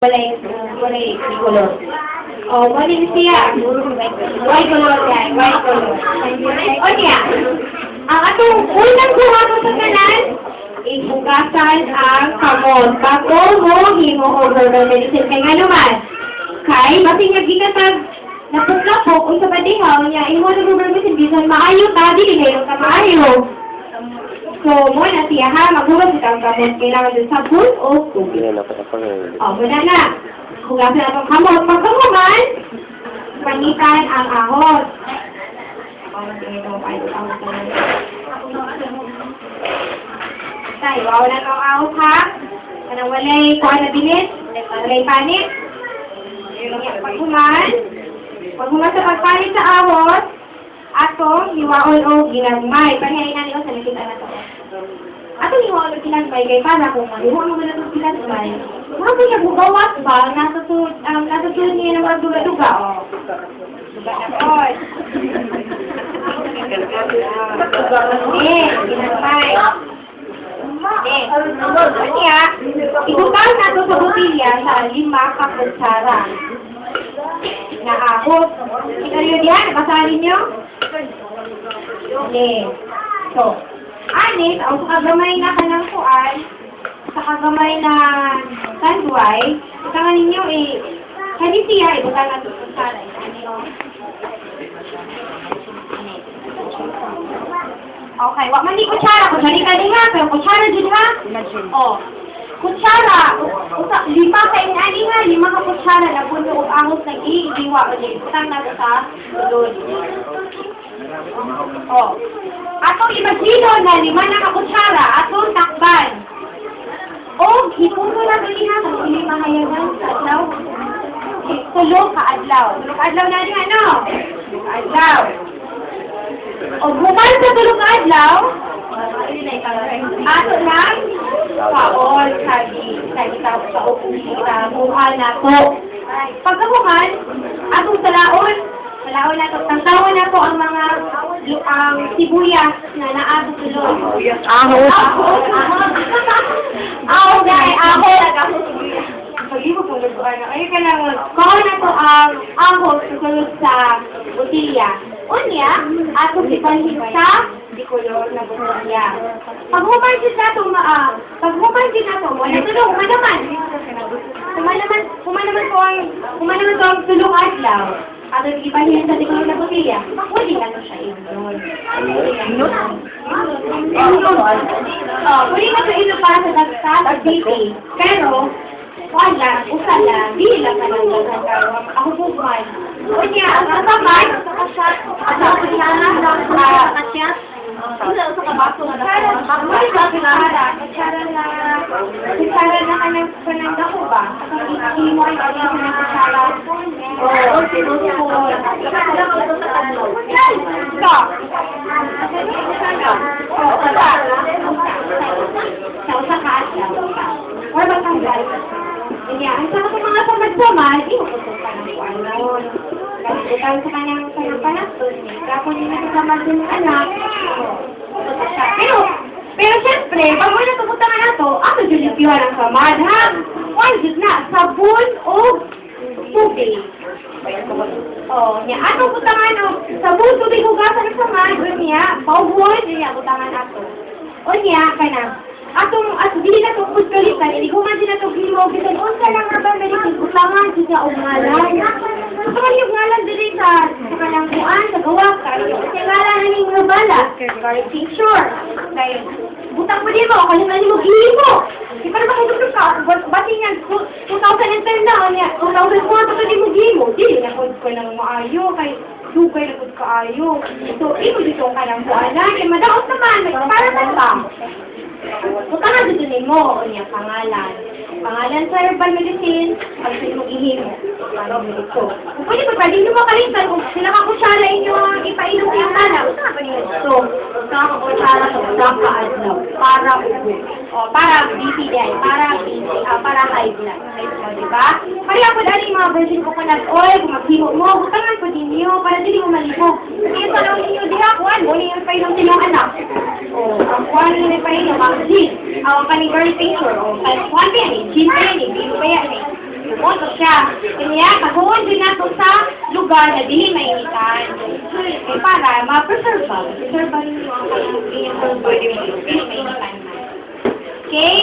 Walay color. Oh, walay siya. White color guys, white color. O niya, ang atong unang kuha mo sa kanan, ibugasan ang kamot. Bago mo himo over the medicine kay nga naman. Kay, kasi nga ginatag napugapok kung sa badihaw niya, imo na over medicine, bisan maayo ta, dili kayo ka maayo. So, mo na siya ha, maghugas ito ang kamot. Kailangan din sabon o tubig. Muna na. Hugasan na itong kamot. Pagkamuman, panitan ang ahos. Tayo, wala na itong ahos ha. Kanang walay kuha na bilis. Walay panit. Paghugas sa pagpanit sa ahos, atong hiwaon o ginagmay. Panihain na niyo sa nakita na ito. Atong hiwaon o ginagmay kay para kung hiwaon mo na itong ginagmay. Mga po siya bugawas ba? Nasa tulad niya ng mga duga-duga. O. Duga na po. Ginagmay. Kanya, ibutang na ito sa butilya sa 5 kaputsara. Na ahos. Ikaryo diyan, basahin nyo. So, anis, ang kagamay na kanang kuan, sa kagamay na sandway, itangan ninyo kanisiya, ibutang na ito sa sana. Okay, wag man di kutsara, kutsari ka din ha, pero kutsara din ha. O, kutsara, 5 ka inani ha, 5 ka kutsara na puno o angos ng iidiwa ulit. Butang na sa tulod. O, atong imagino na 5 na ka kutsara, atong takban. O, ipuno na doon ha, kung hindi mahayagan sa adlaw. Tulog ka adlaw. Tulog ka adlaw na rin ano? Tulog ka adlaw. O, bumal sa tulog ka adlaw, ato lang, kaol, sabi sa upuli kita, buhal na to. Pagkabuhan, atong salaon na to, tangtawan na to ang mga sibuyas na naabot tulog. Ahos. Ahos, guys, ahos. Pag-ibo po nag-ano, ayun ka lang, kahon na to ang ahos susunod sa butilya. Unya, atong ibalhin sa dikolor na butilya. Pag-humansin na to, wala tulong, kumanaman po ang tulong adlaw. Atong ibalhin sa dikolor na butilya. Pwede na to siya inon. Pwede na to inon para sa dagsal at BP. Pero, wala, usala, hindi lang ka lang gagawin. Ako po man. Unya, ang kasaman, asawa lang kasya. Sa kabaso na kutsara na kanang dako ba? Hindi mo ay kanang kutsara. Sa kaasya. Or ba tanggal? Kaya, ang sa mga pamagsaman, iuputok ka ng kuanon. Kalimutan sa kanyang panakton, kapon niya nasasama din ng anak. Pero syempre, bago na tubutangan na to, ako dyan ang kamad, ha? One na, sabon o tubig. Niya, ano butangan o, sabon, tubig, hugasan ng kamad, o niya, paubuan, niya, butangan ato. O niya, kanang, dili na itong kuskalitan, hindi ko man din na itong gilmog, bisan unsa lang nga ba, medicine, utangan siya o ngalan. Gusto man yung ngalan din sa kanangkuan, sa gawak, kasi ngalan na yung nabala, regarding picture. Kaya, butang mo din mo, kalimutan mo gilmo. Di pa naman kung ka, bati niya, 2010 na, 2004, baka di mo gilmo. Dili na kung ko lang maayo, kay dugay na kung kaayo. So, ito dito ang kanangkuan na, kaya madaos naman, para ba? Butangan dito ni mo, o niya, pangalan. Pangalan sa herbal medicine, pag sila mag-ihimo. So, pwede pa, hindi nyo makalitan kung sila kakutsara inyo ang ipainom yung anak. So, kakakutsara sa kaadlaw, para ubo. O, para BP din, para high blood. Diba? Kaya po dali mga virgin coconut oil, kung maghimo mo, butangan po din nyo, para dili mo malimo. Kasi ito lang ninyo, di hakuan, muli yung ipainom silang anak. O, ang kuhan nyo ipainom, ang gin, ang panigurity picture, o, kuhan yan eh, gin pa yan eh, hindi mo pa yan eh. siya. Kaya, taguan din nato sa lugar na dili mainitan. Para ma-preserve ba? Preserve ba rin yung inyong pwede mo dili mainitan na. Okay?